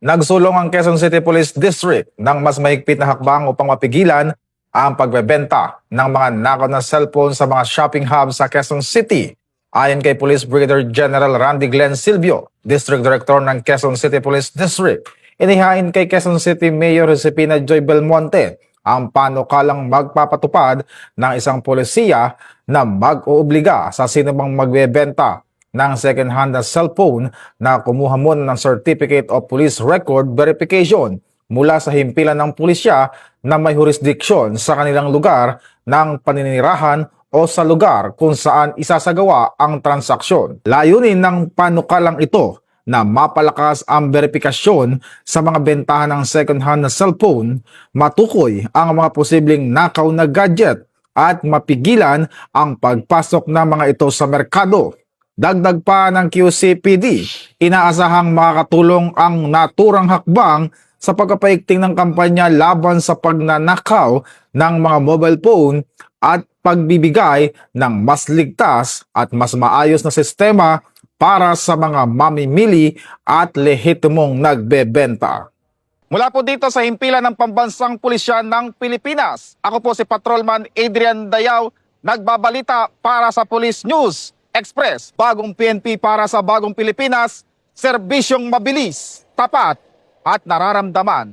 Nagsulong ang Quezon City Police District ng mas mahigpit na hakbang upang mapigilan ang pagbebenta ng mga nakaw na cellphone sa mga shopping hubs sa Quezon City. Ayon kay Police Brigadier General Randy Glenn Silvio, District Director ng Quezon City Police District, inihain kay Quezon City Mayor Josefina Joy Belmonte ang panukalang magpapatupad ng isang polisiya na mag-oobliga sa sinumang magbebenta ng second-hand na cellphone na kumuha muna ng Certificate of Police Record Verification mula sa himpilan ng pulisya na may jurisdiksyon sa kanilang lugar ng paninirahan o sa lugar kung saan isasagawa ang transaksyon. Layunin ng panukalang ito na mapalakas ang verifikasyon sa mga bentahan ng second-hand na cellphone, matukoy ang mga posibleng nakaw na gadget at mapigilan ang pagpasok ng mga ito sa merkado. Dagdag pa ng QCPD, inaasahang makakatulong ang naturang hakbang sa pagpapaigting ng kampanya laban sa pagnanakaw ng mga mobile phone at pagbibigay ng mas ligtas at mas maayos na sistema para sa mga mamimili at lehitimong nagbebenta. Mula po dito sa himpilan ng Pambansang Pulisya ng Pilipinas, ako po si Patrolman Adrian Dayaw, nagbabalita para sa Police News Express. Bagong PNP para sa bagong Pilipinas, serbisyong mabilis, tapat at nararamdaman.